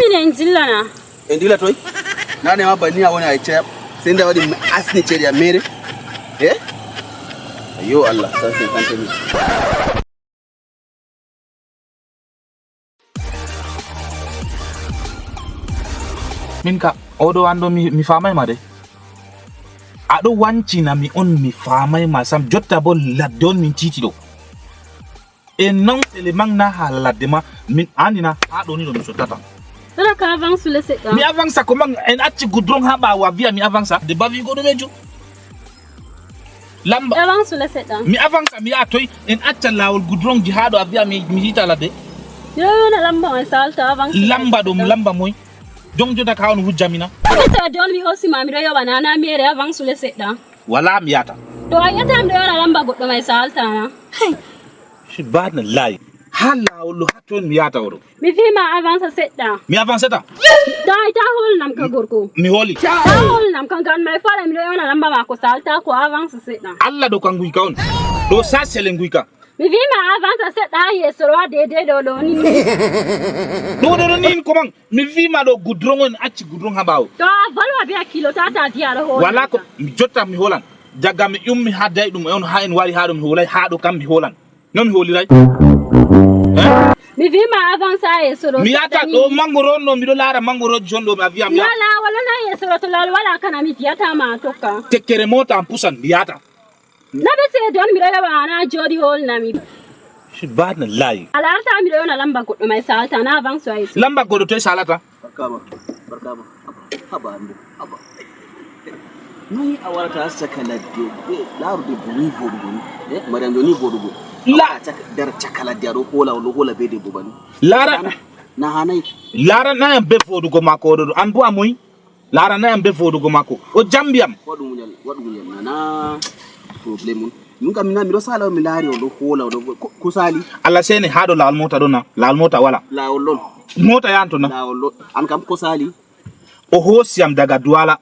Asimine injilana. Indila toy? Nane mabani awoni ay chep. Senda wadi asni cheri ya mere. Eh? Ayo Allah, sasa kante mi. Minka odo ando mi famay ma de. Ado wanci na mi on mi famay ma sam jotta bo ladon min titi do. E non element na halade ma min anina ado ni do mi sotata. Dala ka avance le set. Mi avance comment en atti goudron ha ba wa via mi avance de bavi go do meju. Lamba avance le set. Mi avance mi atoy en atta lawol goudron ji hado avia mi hita lade. Yo na lamba on salta avance. Lamba do lamba moy. Jong jota ka on hujjamina. Mr. Don mi hosi mami do yo banana mere avance le set. Wala mi yata. To ayata am do na lamba goddo mai salta na. She bad na lie. Hala ulu haton mi yata woro. Mi fi ma avance set da. Mi avance ta. Dai ta hol nam ka gorko. Mi holi. Ta hol nam kan gan mai fara mi do yo na lamba ma ko salta ko avance set da. Allah do kan guika on. Do sa selen guika. Mi fi ma avance set da yesoro de do ni. Do nin comment mi vi ma do goudron on acci goudron habaw. To valwa be kilo tata diara ho. Wala ko mi jotta mi holan. Jaga mi ummi hadday dum on ha en wari ha dum holay ha do kam mi holan. Non mi holiray. Mi vi ma avance yesoro. Mi yata do mangoro no mi do lara mangoro jondo mi avia mi. Wala wala na yesoro to lal wala kana mi fiata ma tokka. Tekkere mota am pusan mi yata. Na be se don mi do ya na jodi hol na mi. She bad na lie. Alarta mi do na lamba goddo mai salta na avance ay. Lamba godo to salata. Barkama. Haba ando. Haba. Ni awata saka ladde. Larude buwi vodugo. Madam Doni vodugo. La dar chakala diaro hola be de bobani. Lara na hanai. Lara na yam be vodugo mako do an bo amoy. Lara na yam be vodugo mako. O jambiam. Wadu munyal na problem. Nunca mina miro sala mi lari o do hola do kusali alla sene hado la almota dona la almota wala la olon mota yanto na la olon an kam kusali o hosiam daga duala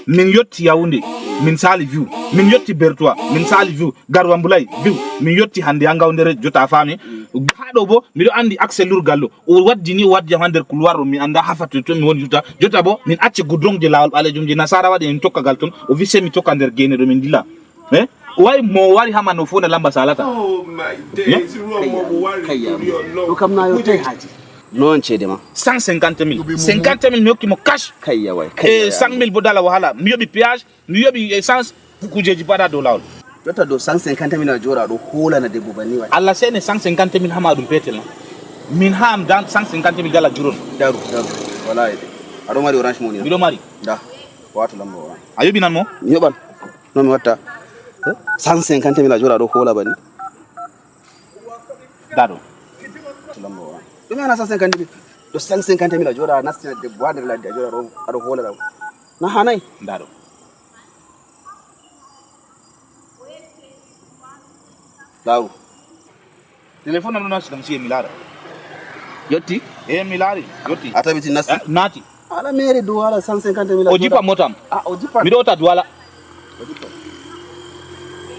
min yotti yaunde min sali view min yotti bertois min sali view garwambulay view min yotti hande anga ondere jota fami hado bo mi do andi accès lurgallo o waddi ni waddi hander couloir mi anda hafatu to mi woni jota bo min acci goudron de lawol balejum di nasara wadi en tokka galton o visse mi tokka der gene do min dilla why mo wari hama no fona lamba salata? Oh my days, no kam na yo tay haji non cede ma 150,000 50,000 mi hokki mo cash kayya way 100,000 bo dala wahala mi yobi péage mi yobi essence kujeji pada do lawol jota do 150,000 na jora do hola na debbo bani way alla sene 150,000 hama dum petel na min ham dan 150,000 dala juron daru wallahi ado mari orange money mi do mari da wato lambo ayobi nan mo mi yoban non mi watta 150,000 la jora do hola bani dado lambo dum ana 150,000 do 150,000 la jora nastina de boader la jora do hola da na hanai dado daw telephone am no nasdam si milara yotti milari yotti atabiti nasti nati ala mere do wala 150,000 la ojipa motam ojipa mi do ta duala ojipa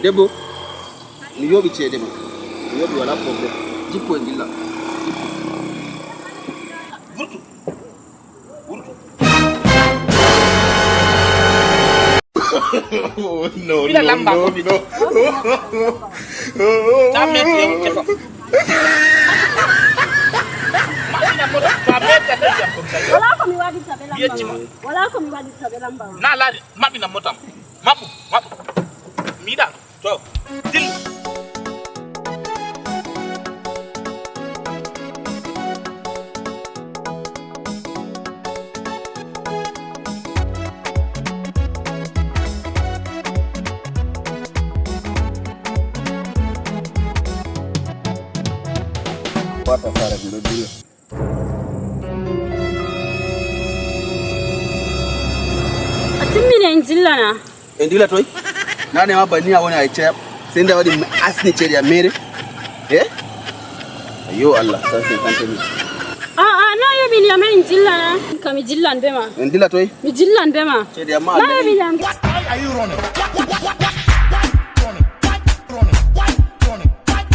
debbo mi yobi cede ma mi yobi wala problem jippo en dilla vurtu no tamete yo tefa wala ko mi wadi tabelamba na la mabina motam mapu mida to til Pata fara di due. Asimine injilana. Indila toy? Nane mabani awoni ay chep. Senda wadi asni cheri ya mere. Ayo Allah, sasa kante mi. Na yo bin ya men injilana. Kami jillan bema. Indila toy? Mi jillan bema. Cheri ya ma. Na yo bin ya. Why are you running?